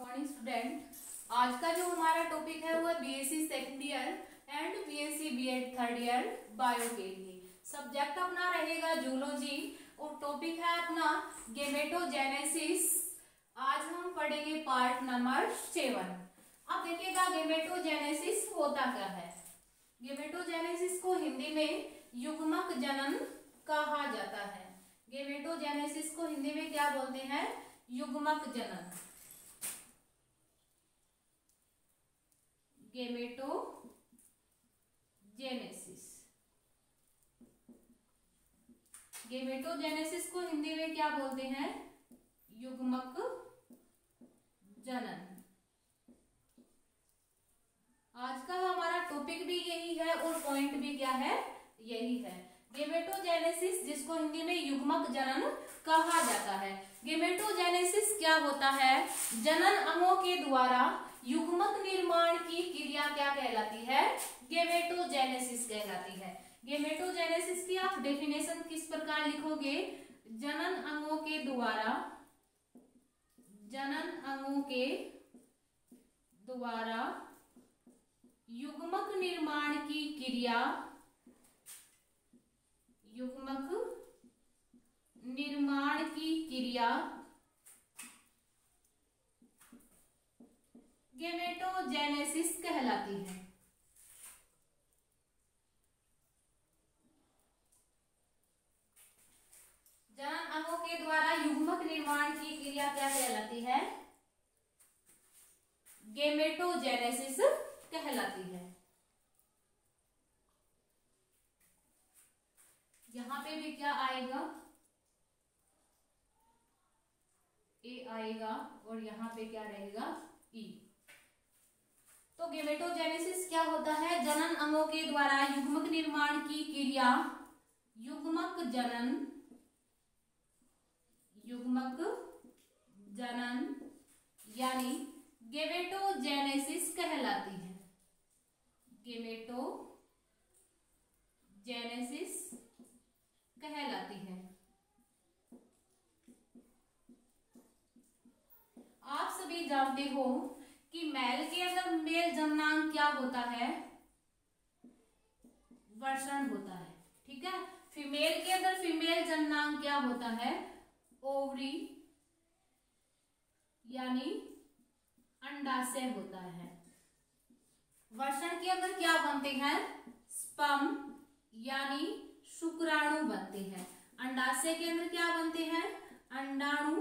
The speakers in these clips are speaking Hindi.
Morning student. आज का जो हमारा टॉपिक है वो है BSc second year and BSc BEd third year bio के लिए। सब्जेक्ट अपना रहेगा जूलॉजी और टॉपिक है अपना गेमेटोजेनेसिस। आज हम पढ़ेंगे पार्ट नंबर 7। अब देखिएगा गेमेटोजेनेसिस होता क्या है। गेमेटोजेनेसिस को हिंदी में युग्मक जनन कहा जाता है। गेमेटोजेनेसिस को हिंदी में क्या बोलते हैं? युग्मक जनन। गेमेटोजेनेसिस। गेमेटोजेनेसिस को हिंदी में क्या बोलते हैं? युग्मक जनन। आज का हमारा टॉपिक भी यही है और पॉइंट भी क्या है? यही है। गेमेटोजेनेसिस जिसको हिंदी में युग्मक जनन कहा जाता है। गेमेटोजेनेसिस क्या होता है? जनन अंगों के द्वारा युग्मक निर्माण की क्रिया क्या कहलाती है? गेमेटोजेनेसिस कहलाती है। गेमेटोजेनेसिस की आप डेफिनेशन किस प्रकार लिखोगे? जनन अंगों के द्वारा युग्मक निर्माण की क्रिया गेमेटोजेनेसिस कहलाती है। जनन अंगों के द्वारा युग्मक निर्माण की क्रिया क्या कहलाती है? गेमेटोजेनेसिस कहलाती है। यहां पे भी क्या आएगा? ए आएगा और यहां पे क्या रहेगा? ई। तो गेमेटोजेनेसिस क्या होता है? जनन अंगों के द्वारा युग्मक निर्माण की क्रिया युग्मक जनन यानी गेमेटोजेनेसिस कहलाती है। गेमेटोजेनेसिस कहलाती है। आप सभी जानते हो कि मेल के अंदर मेल जननांग क्या होता है? वर्षण होता है। ठीक है। फीमेल के अंदर फीमेल जननांग क्या होता है? ओवरी यानी अंडाशय होता है। वर्षण के अंदर क्या बनते हैं? स्पर्म यानी शुक्राणु बनते हैं। अंडाशय के अंदर क्या बनते हैं? अंडाणु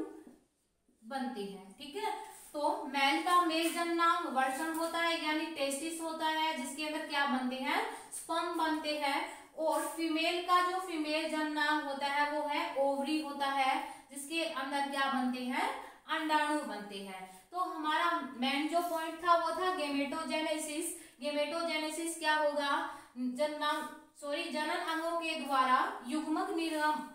बनते हैं। ठीक है। तो मेल का मेल जननांग वर्षण होता है यानी टेस्टिस होता है, जिसके अंदर क्या बनते हैं? स्पर्म बनते हैं। और फीमेल का जो फीमेल जननांग होता है वो है ओवरी होता है, जिसके अंदर क्या बनते हैं? अंडाणु बनते हैं। तो हमारा मेन जो पॉइंट था वो था गेमेटोजेनेसिस। गेमेटोजेनेसिस क्या होगा? जनन अंगों के द्वारा युग्मक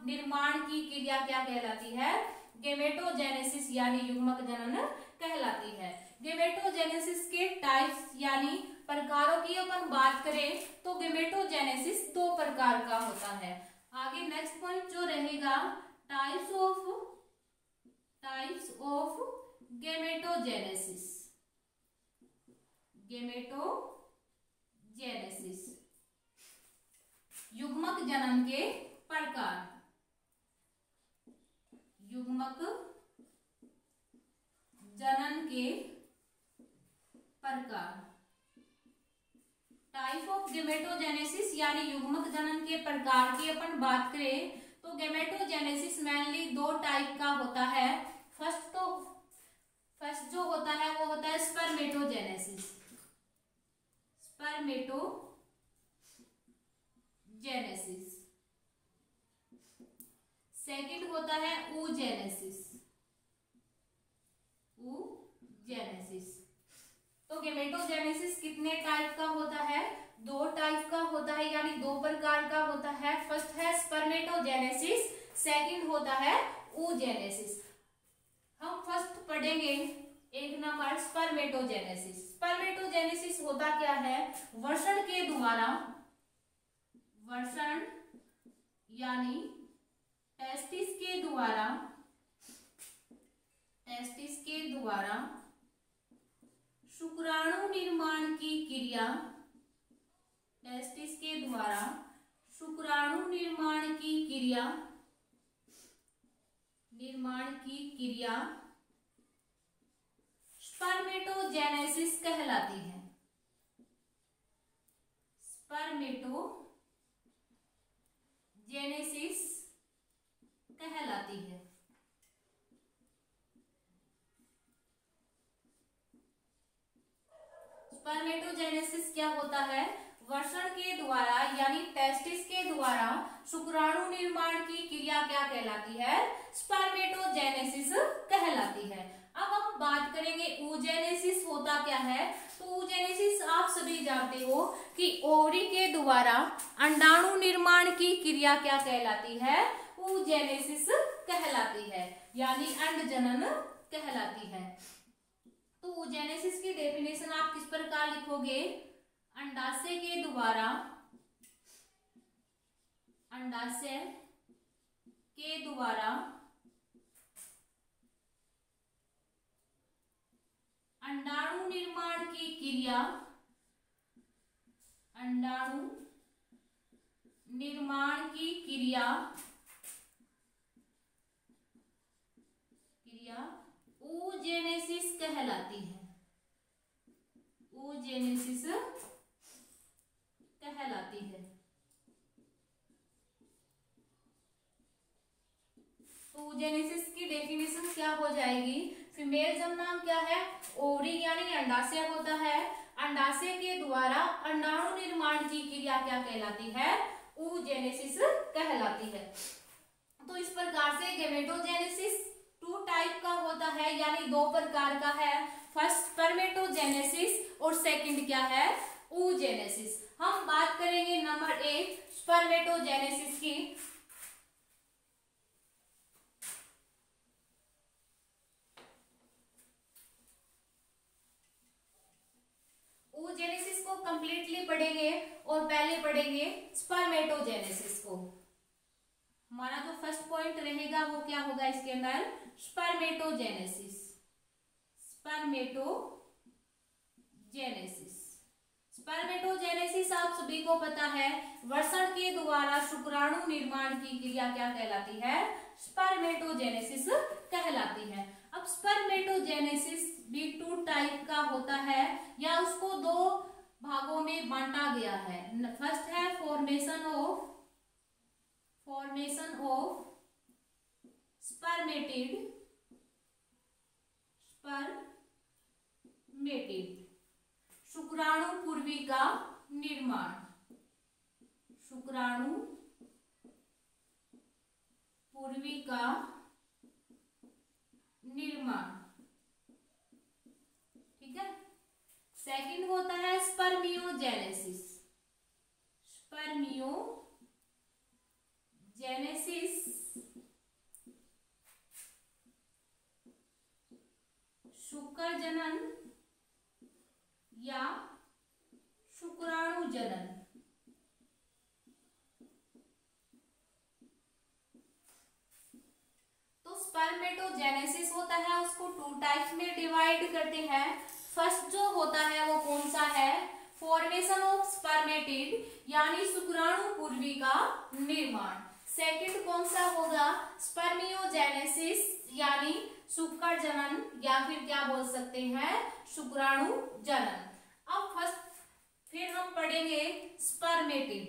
निर्माण की क्रिया क्या कहलाती है? गेमेटोजेनेसिस यानी युग्मक जनन कहलाती है। गेमेटोजेनेसिस के टाइप्स यानी प्रकारों की अपन बात करें तो गेमेटोजेनेसिस 2 प्रकार का होता है। आगे नेक्स्ट पॉइंट जो रहेगा टाइप्स ऑफ गेमेटोजेनेसिस। युग्मक जनन के प्रकार। युग्मक जनन के प्रकार। टाइप ऑफ गेमेटोजेनेसिस यानी युग्मक जनन के प्रकार की अपन बात करें तो गेमेटोजेनेसिस मेनली 2 टाइप का होता है। फर्स्ट जो होता है वो होता है स्पर्मेटोजेनेसिस। सेकंड होता है oogenesis। तो गेमेटोजेनेसिस कितने टाइप का होता है? 2 टाइप का होता है यानी 2 प्रकार का होता है। फर्स्ट है स्पर्मेटोजेनेसिस, सेकंड होता है oogenesis। हम फर्स्ट पढ़ेंगे 1 नंबर स्पर्मेटोजेनेसिस। स्पर्मेटोजेनेसिस होता क्या है? वर्षण यानी टेस्टिस के द्वारा शुक्राणु निर्माण की क्रिया, टेस्टिस के द्वारा शुक्राणु निर्माण की क्रिया स्पर्मेटोजेनेसिस कहलाती है। स्पर्मेटोजेनेसिस कहलाती है। स्पर्मेटोजेनेसिस क्या होता है? वर्षण के द्वारा यानी टेस्टिस के द्वारा शुक्राणु निर्माण की क्रिया क्या कहलाती है? स्पर्मेटोजेनेसिस कहलाती है। अब हम बात करेंगे oogenesis होता क्या है। तो oogenesis आप सभी जानते हो कि ओवरी के द्वारा अंडाणु निर्माण की क्रिया क्या कहलाती है? oogenesis कहलाती है, यानी अंड जनन कहलाती है। तो oogenesis की डेफिनेशन आप किस प्रकार लिखोगे? अंडाशय के द्वारा अंडाणु निर्माण की क्रिया oogenesis कहलाती है। oogenesis कहलाती है। तो oogenesis की डेफिनेशन क्या हो जाएगी? फीमेल जन्म क्या है? ओवरी यानी अंडाशय होता है। अंडाशय के द्वारा अंडाणु निर्माण की क्रिया क्या कहलाती है? oogenesis कहलाती है। तो इस प्रकार से गेमेटोजेनेसिस 2 टाइप का होता है, यानी 2 प्रकार का है। फर्स्ट स्पर्मेटोजेनेसिस और सेकंड क्या है? oogenesis। हम बात करेंगे नंबर 1 स्पर्मेटोजेनेसिस की। oogenesis को कंप्लीटली पढ़ेंगे और पहले पढ़ेंगे स्पर्मेटोजेनेसिस को। हमारा जो फर्स्ट पॉइंट रहेगा वो क्या होगा इसके अंदर? स्पर्मेटोजेनेसिस। स्पर्मेटोजेनेसिस आप सभी को पता है, वर्षण के द्वारा शुक्राणु निर्माण की क्रिया क्या कहलाती है? स्पर्मेटोजेनेसिस कहलाती है। अब स्पर्मेटोजेनेसिस भी 2 टाइप का होता है, या उसको 2 भागों में बांटा गया है। फर्स्ट है फॉर्मेशन ऑफ स्पर्मेटिड शुक्राणु पूर्वी का निर्माण। ठीक है। सेकंड होता है स्पर्मियोजेनेसिस। शुक्र जनन या शुक्राणु जनन। तो स्पर्मेटोजेनेसिस होता है, उसको 2 टाइप्स में डिवाइड करते हैं। फर्स्ट जो होता है वो कौन सा है? फॉर्मेशन ऑफ स्पर्मेटिड यानी शुक्राणु पूर्वी का निर्माण। सेकंड कौन सा होगा? स्पर्मियोजेनेसिस यानी शुक्र जनन, या फिर क्या बोल सकते हैं? शुक्राणु जनन। अब फिर हम पढ़ेंगे स्पर्मेटिड।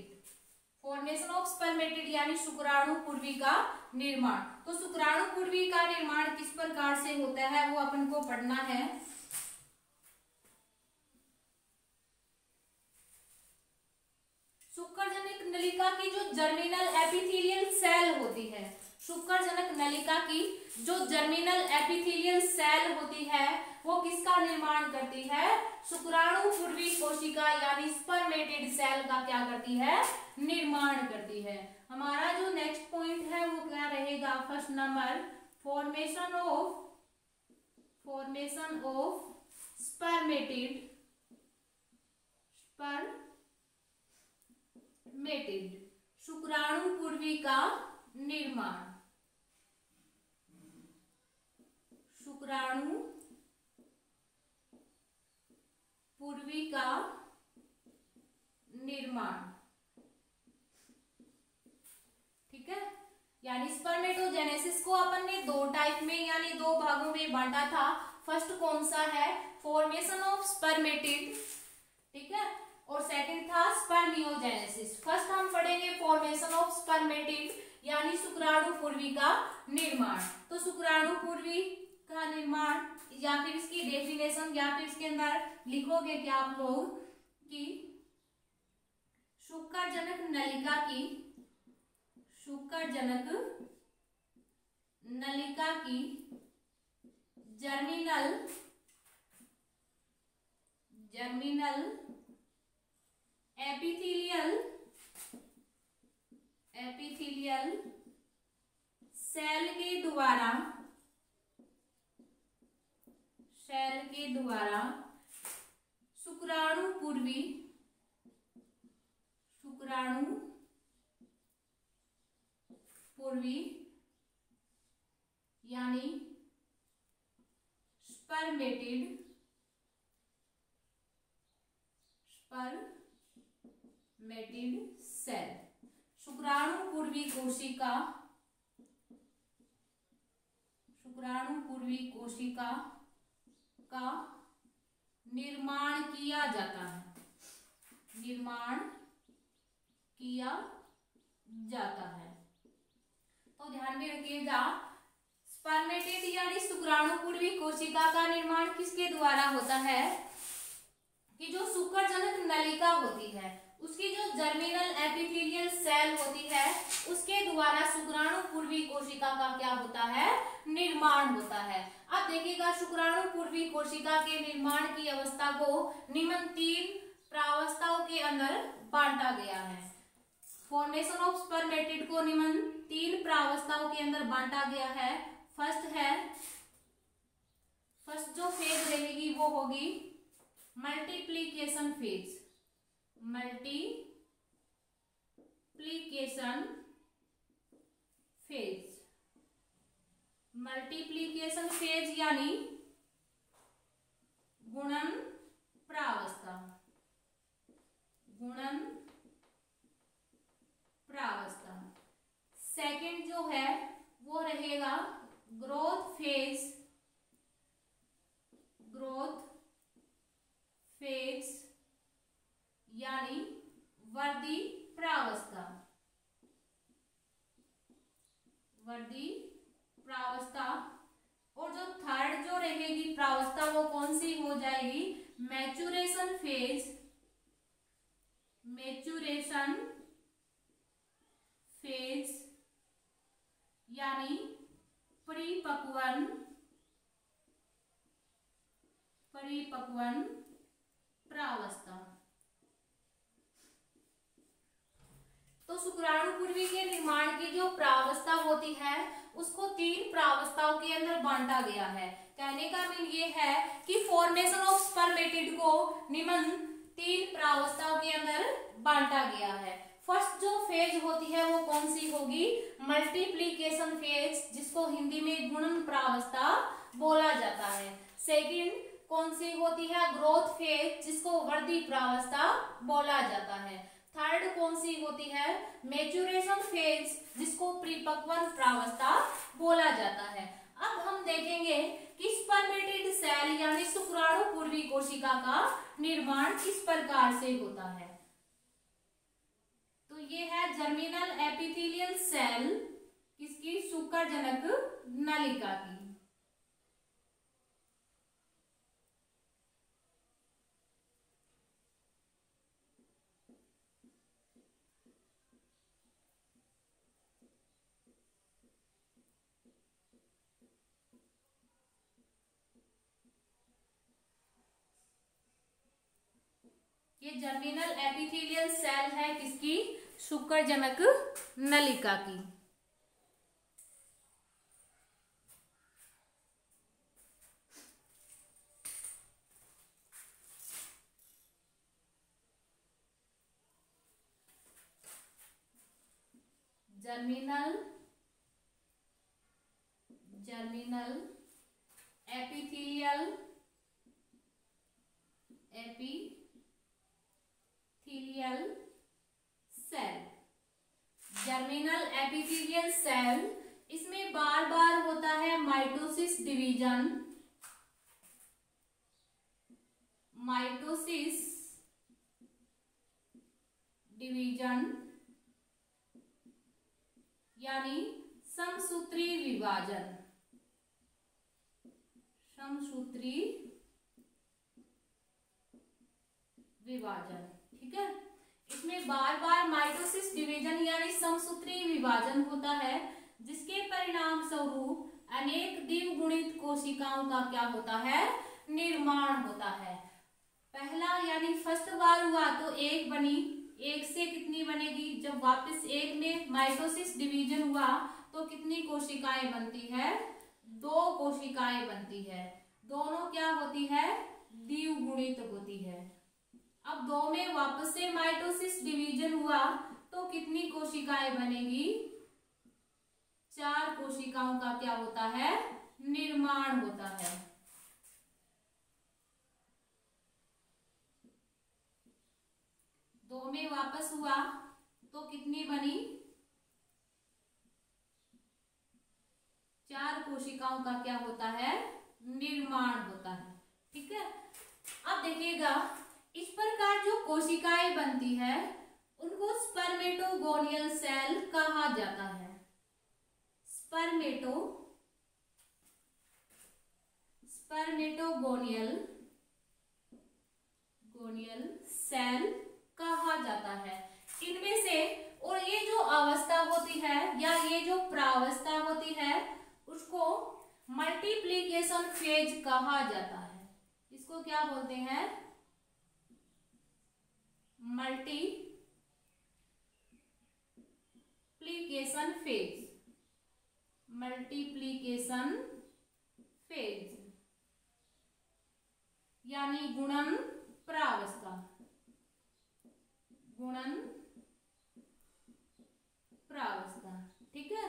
फॉर्मेशन ऑफ स्पर्मेटिड यानी शुक्राणु पूर्वी का निर्माण। तो शुक्राणु पूर्वी का निर्माण किस प्रकार से होता है वो अपन को पढ़ना है। शुक्रजनक नलिका की जो जर्मिनल एपिथेलियल सेल होती है, शुक्रजनक नलिका की जो जर्मिनल एपिथेलियल सेल होती है वो किसका निर्माण करती है? शुक्राणु पूर्वी कोशिका यानी स्पर्मेटेड सेल का क्या करती है? निर्माण करती है। हमारा जो नेक्स्ट पॉइंट है वो क्या रहेगा? First number formation of spermatid शुक्राणु पूर्वी का निर्माण। शुक्राणु पूर्वी का निर्माण। ठीक है, यानी स्पर्मेटोजेनेसिस को अपन ने दो टाइप में यानी दो भागों में बांटा था। फर्स्ट कौन सा है, फॉर्मेशन ऑफ स्पर्मेटिड, ठीक है, और सेकंड था स्पर्मियोजेनेसिस। फर्स्ट हम पढ़ेंगे फॉर्मेशन ऑफ स्पर्मेटिड यानी शुक्राणु पूर्वी का निर्माण। तो शुक्राणु पूर्वी का निर्माण या फिर इसकी डेफिनेशन या फिर इसके अंदर लिखोगे क्या आप लोग कि शुक्रजनक नलिका की जर्मिनल एपिथेलियल सेल के द्वारा शुक्राणु पूर्वी यानी स्पर्मेटिड सेल, शुक्राणु पूर्वी कोशिका का निर्माण किया जाता है। तो ध्यान में रखिएगा, स्पर्मेटिड यानी शुक्राणु पूर्वी कोशिका का निर्माण किसके द्वारा होता है कि जो शुक्रजनक नलिका होती है उसकी जो जर्मिनल एपिथेलियल सेल होती है उसके द्वारा शुक्राणु पूर्वी कोशिका का क्या होता है, निर्माण होता है। अब देखिएगा, शुक्राणु पूर्वी कोशिका के निर्माण की अवस्था को निम्न 3 प्रावस्थाओं के अंदर बांटा गया है। फॉर्मेशन ऑफ स्पर्मेटिड को निम्न 3 प्रावस्थाओं के अंदर बांटा गया है। फर्स्ट जो फेज रहेगी वो होगी मल्टीप्लीकेशन फेज। मल्टीप्लीकेशन फेज यानी गुणन प्रावस्था। सेकंड जो है वो रहेगा ग्रोथ फेज यानी वर्धी प्रावस्था। और जो थर्ड जो रहेगी प्रावस्था वो कौन सी हो जाएगी, मैचुरेशन फेज यानी परिपक्वन प्रावस्था। तो शुक्राणु पूर्वी के निर्माण की जो प्रावस्था होती है उसको 3 प्रावस्थाओं के अंदर बांटा गया है। कहने का मीन ये है कि फॉर्मेशन ऑफ स्पर्मेटिड को निम्न 3 प्रावस्थाओं के अंदर बांटा गया है। फर्स्ट जो फेज होती है वो कौन सी होगी, मल्टीप्लीकेशन फेज, जिसको हिंदी में गुणन प्रावस्था बोला जाता है। सेकंड कौन सी होती है, ग्रोथ फेज, जिसको वृद्धि प्रावस्था बोला जाता है। थर्ड कौन सी होती है, मैच्योरेशन फेज, जिसको परिपक्वन प्रावस्था बोला जाता है। अब हम देखेंगे कि स्पर्मेटिड सेल यानी शुक्राणु पूर्वी कोशिका का निर्माण किस प्रकार से होता है। तो ये है जर्मिनल एपिथेलियल सेल किसकी, शुक्रजनक नलिका की। ये जर्मिनल एपिथेलियल सेल है किसकी, शुक्रजनक नलिका की। Germinal epithelial epithelial cell, germinal epithelial cell, इसमें बार बार होता है माइटोसिस डिवीजन, माइटोसिस डिवीजन यानी समसूत्री विभाजन, समसूत्री विभाजन, ठीक है। इसमें बार बार माइटोसिस डिवीजन यानी समसूत्री विभाजन होता है, जिसके परिणाम स्वरूप अनेक द्विगुणित कोशिकाओं का क्या होता है, निर्माण होता है। पहला यानी फर्स्ट बार हुआ तो एक बनी, एक से कितनी बनेगी, जब वापस एक में माइटोसिस डिवीजन हुआ तो कितनी कोशिकाएं बनती है, 2 कोशिकाएं बनती है, दोनों क्या होती है, द्विगुणित होती है। अब 2 में वापस से माइटोसिस डिवीजन हुआ तो कितनी कोशिकाएं बनेगी, 4 कोशिकाओं का क्या होता है, निर्माण होता है। दो में वापस हुआ तो कितनी बनी, 4 कोशिकाओं का क्या होता है, निर्माण होता है, ठीक है। अब देखिएगा, इस प्रकार जो कोशिकाएं बनती है उनको स्पर्मेटोगोनियल सेल कहा जाता है। स्पर्मेटोगोनियल सेल कहा जाता है। इनमें से और ये जो अवस्था होती है या ये जो प्रावस्था होती है उसको मल्टीप्लिकेशन फेज कहा जाता है। इसको क्या बोलते हैं, मल्टीप्लिकेशन फेज, मल्टीप्लिकेशन फेज यानी गुणन प्रावस्था, गुणन प्रावस्था, ठीक है।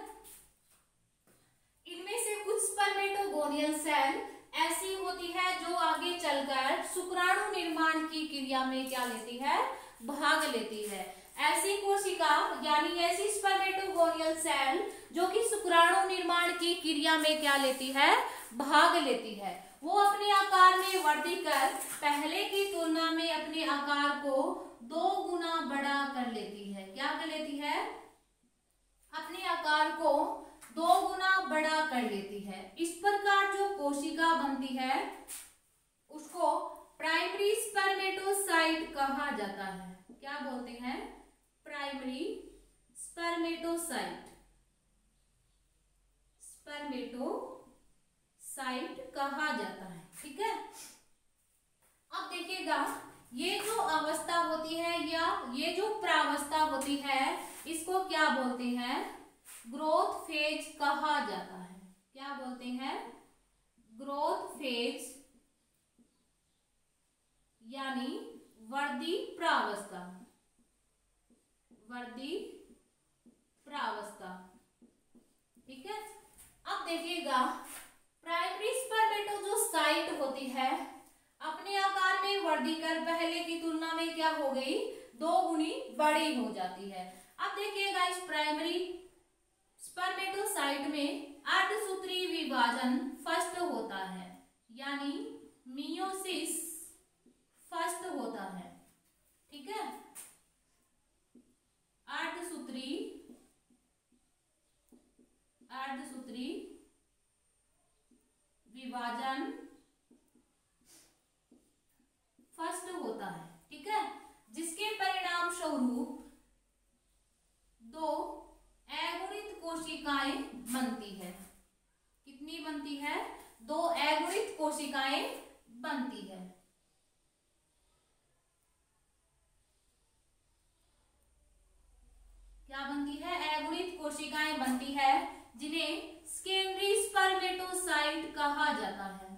इनमें से कुछ स्पर्मेटोगोनियल सेल ऐसी होती है जो आगे चलकर शुक्राणु निर्माण की क्रिया में क्या लेती है, भाग लेती है। ऐसी कोशिका यानी ऐसी स्पर्मेटोगोनियल सेल जो कि शुक्राणु निर्माण की क्रिया में क्या लेती है, भाग लेती है। वो अपने आकार में वृद्धि कर पहले की तुलना में अपने आकार को 2 गुना बड़ा कर लेती है। क्या कर लेती है, अपने आकार को 2 गुना बड़ा कर लेती है। इस प्रकार जो कोशिका बनती है उसको प्राइमरी स्पर्मेटोसाइट कहा जाता है। क्या बोलते हैं, प्राइमरी स्पर्मेटोसाइट, स्पर्मेटोसाइट कहा जाता है, ठीक है। अब देखिएगा, ये जो अवस्था होती है या ये जो प्रावस्था होती है इसको क्या बोलते हैं, ग्रोथ फेज कहा जाता है। क्या बोलते हैं, ग्रोथ फेज यानी वृद्धि प्रावस्था, वृद्धि प्रावस्था, ठीक है। अब देखिएगा, प्राइमरी स्पर्मेटोसाइट होती है अपने आकार में वृद्धि कर पहले की तुलना में क्या हो गई, 2 गुनी बड़ी हो जाती है। अब देखिएगा, इस प्राइमरी स्पर्मेटोसाइट में अर्धसूत्री विभाजन फर्स्ट होता है यानी मियोसिस फर्स्ट होता है, ठीक है। अर्धसूत्री विभाजन फर्स्ट होता है, ठीक है, जिसके परिणाम स्वरूप 2 अगुणित कोशिकाएं बनती है। कितनी बनती है, 2 अगुणित कोशिकाएं बनती है। क्या बनती है, अगुणित कोशिकाएं बनती है जिन्हें सेकेंडरी स्पर्मेटोसाइट कहा जाता है।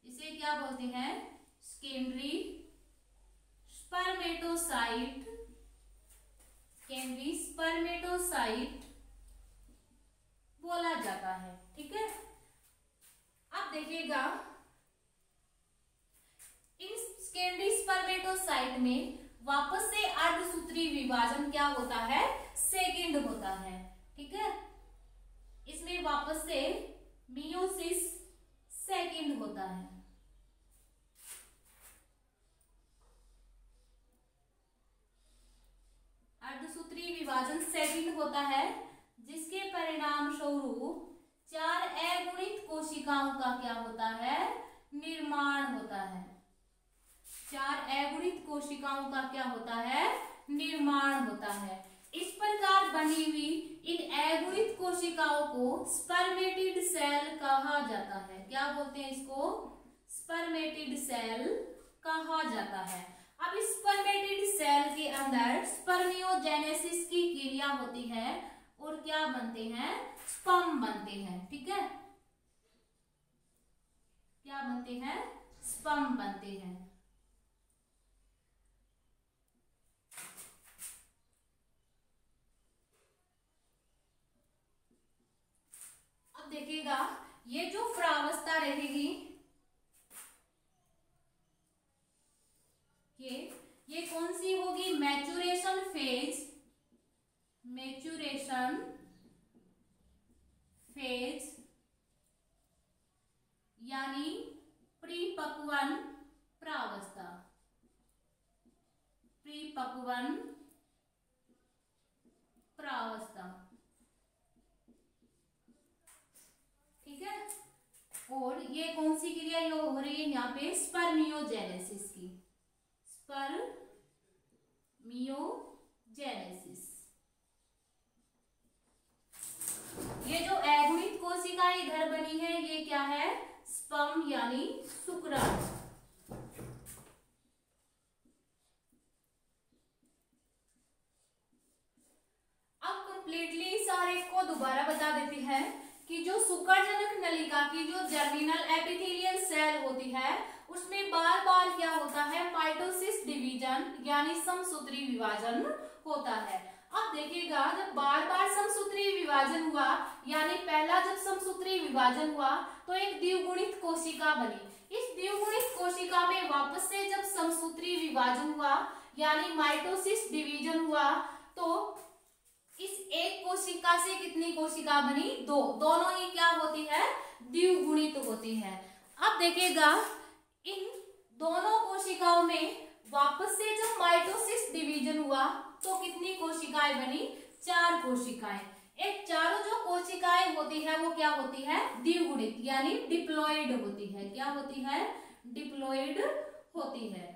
इसे क्या बोलते हैं, सेकेंडरी स्पर्मेटोसाइट, सेकेंडरी स्पर्मेटोसाइट बोला जाता है, ठीक है। अब देखिएगा, इन सेकेंडरी स्पर्मेटोसाइट में वापस से अर्धसूत्री विभाजन क्या होता है, सेकंड होता है। ठीक है, इसमें वापस से मियोसिस सेकंड होता है। अर्धसूत्री विभाजन सेकंड होता है, जिसके परिणाम स्वरूप 4 अगुणित कोशिकाओं का क्या होता है, निर्माण होता है। 4 अगुणित कोशिकाओं का क्या होता है, निर्माण होता है। इस प्रकार बनी हुई इन अगुणित कोशिकाओं को स्पर्मेटिड सेल कहा जाता है। क्या बोलते हैं इसको, स्पर्मेटिड सेल कहा जाता है। अब इस स्पर्मेटिड सेल के अंदर स्पर्मियोजेनेसिस की क्रिया होती है और क्या बनते हैं, स्पर्म बनते हैं। ठीक है, क्या बनते हैं, स्पर्म बनते हैं। अब देखिएगा, ये जो प्रावस्था रहेगी, ये कौन सी होगी, मैच्योरेशन फेज, मैच्योरेशन फेज यानी परिपक्वन प्रावस्था, परिपक्वन प्रावस्था। ठीक है, और ये कौन सी क्रिया हो रही है यहाँ पे, स्पर्मियोजेनेसिस की, स्पर्मियोजेनेसिस। ये जो अगुणित कोशिका इधर बनी है, ये क्या है, स्पर्म यानी शुक्राणु। अब कंप्लीटली सारे को दोबारा बता देते हैं कि जो शुक्रजनक नलिका की जो जर्मिनल एपिथेलियल सेल होती है, उसमें बार बार क्या होता है, माइटोसिस डिवीजन यानी समसूत्री विभाजन होता है। अब देखिएगा, जब बार बार समसूत्री विभाजन हुआ, यानी पहला जब समसूत्री विभाजन हुआ तो एक द्विगुणित कोशिका बनी। इस द्विगुणित कोशिका में वापस से जब समसूत्री विभाजन हुआ यानी माइटोसिस डिवीजन हुआ, तो इस एक कोशिका से कितनी कोशिका बनी, दो, दोनों ही क्या होती है, द्विगुणित होती है। अब देखिएगा, इन दोनों कोशिकाओं में वापस से जब माइटोसिस डिवीजन हुआ तो कितनी कोशिकाएं बनी, 4 कोशिकाएं। एक चारों जो कोशिकाएं होती है वो क्या होती है, द्विगुणित यानी डिप्लॉइड होती है। क्या होती है, डिप्लॉइड होती है।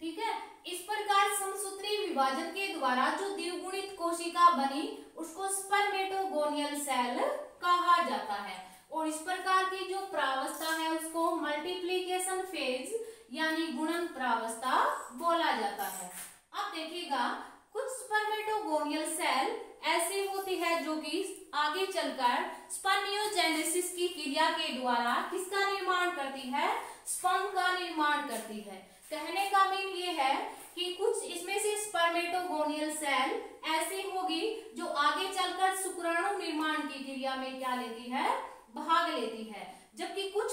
ठीक है, इस प्रकार समसूत्री विभाजन के द्वारा जो द्विगुणित कोशिका बनी उसको स्पर्मेटोगोनियल सेल कहा जाता है। और इस प्रकार की जो प्रावस्था है उसको मल्टीप्लिकेशन फेज यानी गुणन प्रावस्था बोला जाता है। अब देखिएगा, कुछ स्पर्मेटोगोनियल सेल ऐसी होती है जो कि आगे चलकर स्पर्मियोजेनेसिस की क्रिया के द्वारा किसका निर्माण करती है, स्पर्म का निर्माण करती है। कहने का मीन ये है कि कुछ इसमें से स्पर्मेटोगोनियल सेल ऐसी होगी जो आगे चलकर शुक्राणु निर्माण की क्रिया में क्या लेती है, भाग लेती है। जबकि कुछ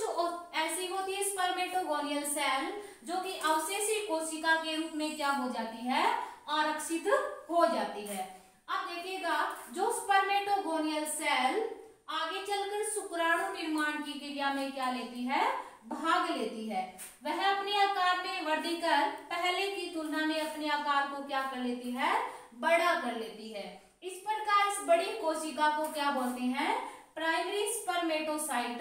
ऐसी होती है स्पर्मेटोगोनियल सेल जो कि अवशेषी कोशिका के रूप में क्या हो जाती है, आरक्षित हो जाती है। अब देखिएगा, जो स्पर्मेटोगोनियल सेल आगे चलकर शुक्राणु निर्माण की क्रिया में क्या लेती है, भाग लेती है, वह अपने आकार में वृद्धि कर पहले की तुलना में अपने आकार को क्या कर लेती है, बड़ा कर लेती है। इस प्रकार इस बड़ी कोशिका को क्या बोलते हैं, प्राइमरी स्पर्मेटोसाइट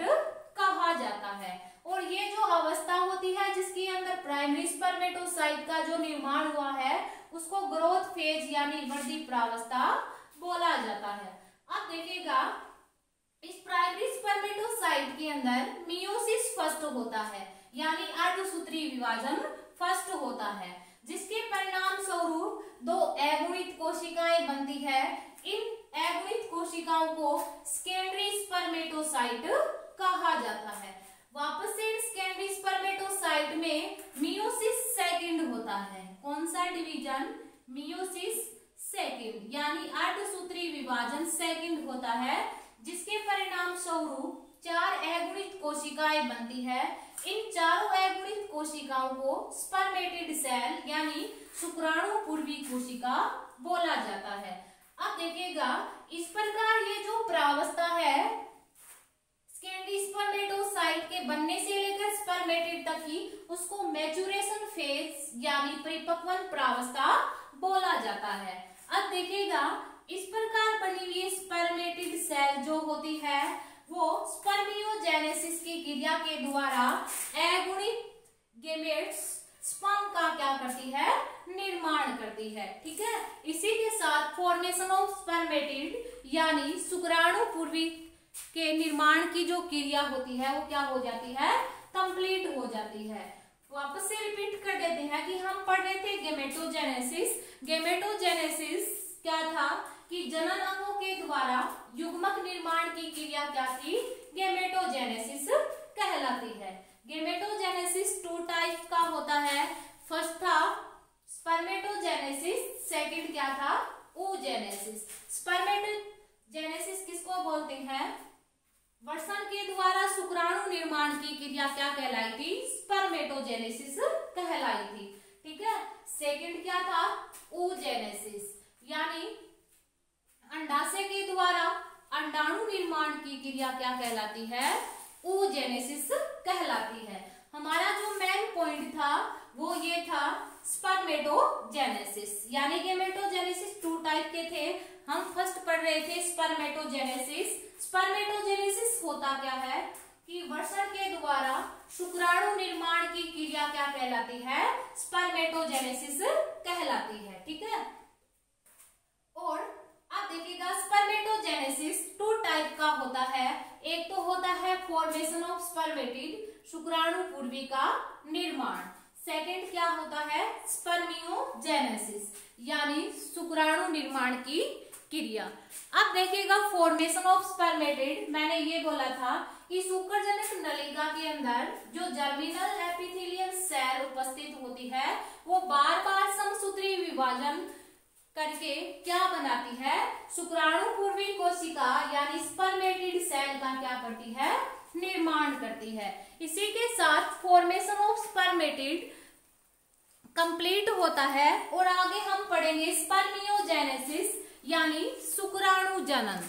कहा जाता है। और ये जो अवस्था होती है जिसके अंदर प्राइमरी स्पर्मेटोसाइट का जो निर्माण हुआ है उसको ग्रोथ फेज यानी वृद्धि प्रावस्था बोला जाता है। अब देखिएगा, इस प्राइमरी स्पर्मेटोसाइट के अंदर मियोसिस फर्स्ट होता है यानी अर्धसूत्री विभाजन फर्स्ट होता है, जिसके परिणाम स्वरूप 2 अगुणित कोशिकाएं बनती है। इन अगुणित कोशिकाओं को सेकेंडरी स्पर्मेटोसाइट कहा जाता है। वापस से सेकेंडरी स्पर्मेटोसाइट में मियोसिस सेकंड होता है। कौन सा डिवीजन, मियोसिस सेकंड यानी अर्धसूत्री विभाजन सेकंड होता है, जिसके परिणाम स्वरूप 4 अगुणित कोशिकाएं बनती है। इन चारों अगुणित कोशिकाओं को स्पर्मेटेड सेल यानी शुक्राणु पूर्वी कोशिका बोला जाता है। अब देखिएगा, इस प्रकार ये जो प्रावस्था है स्पर्मेटोसाइट के बनने से लेकर स्पर्मेटेड तक की, उसको मैच्योरेशन फेज यानी परिपक्वन प्रावस्था बोला जाता है। अब देखिएगा, इस प्रकार बनी हुई स्पर्मेटेड सेल जो होती है वो स्पर्मियोजेनेसिस की क्रिया के द्वारा अगुणित गेमेट्स स्पर्म का क्या करती है, निर्माण करती है। ठीक है, इसी के साथ फॉर्मेशन ऑफ स्पर्मेटिड यानी शुक्राणु पूर्वी के निर्माण की जो क्रिया होती है वो क्या हो जाती है, कंप्लीट हो जाती है। वापस से रिपीट कर देते हैं कि हम पढ़ रहे थे गेमेटोजेनेसिस। गेमेटोजेनेसिस क्या था कि जनन अंगों के द्वारा युग्मक निर्माण की क्रिया क्या थी, गेमेटोजेनेसिस कहलाती है। गेमेटोजेनेसिस 2 टाइप का होता है। फर्स्ट था स्पर्मेटोजेनेसिस, सेकंड क्या था, oogenesis। स्पर्मेटोजेनेसिस किसको बोलते हैं, वर्षण के द्वारा शुक्राणु निर्माण की क्रिया क्या कहलाई थी, स्पर्मेटोजेनेसिस कहलाई थी। ठीक है, सेकंड क्या था, oogenesis यानी अंडाशय के द्वारा अंडाणु निर्माण की क्रिया क्या कहलाती है, oogenesis कहलाती है। हमारा जो मेन पॉइंट था वो ये था स्पर्मेटोजेनेसिस, यानी गेमेटोजेनेसिस 2 टाइप के थे। हम फर्स्ट पढ़ रहे थे स्पर्मेटोजेनेसिस। स्पर्मेटोजेनेसिस होता क्या है कि वर्षण के द्वारा शुक्राणु निर्माण की क्रिया क्या कहलाती है, स्पर्मेटोजेनेसिस कहलाती है। ठीक है, और अब देखिएगा स्पर्मेटोजेनेसिस 2 टाइप का होता है। एक तो होता है फॉर्मेशन ऑफ स्पर्मेटिड, शुक्राणु पूर्वी का निर्माण। सेकंड क्या होता है, स्पर्मियोजेनेसिस यानी शुक्राणु निर्माण की क्रिया। अब देखिएगा फॉर्मेशन ऑफ स्पर्मेटिड, मैंने ये बोला था कि शुक्रजनक नलिका के अंदर जो जर्मिनल एपिथेलियल सेल उपस्थित होती है वो बार बार समसूत्री विभाजन करके क्या बनाती है, शुक्राणु पूर्वी कोशिका यानी स्पर्मेटिड सेल का क्या करती है, निर्माण करती है। इसी के साथ फॉर्मेशन ऑफ स्पर्मेटिड कंप्लीट होता है और आगे हम पढ़ेंगे स्पर्मियोजेनेसिस यानी शुक्राणु जनन।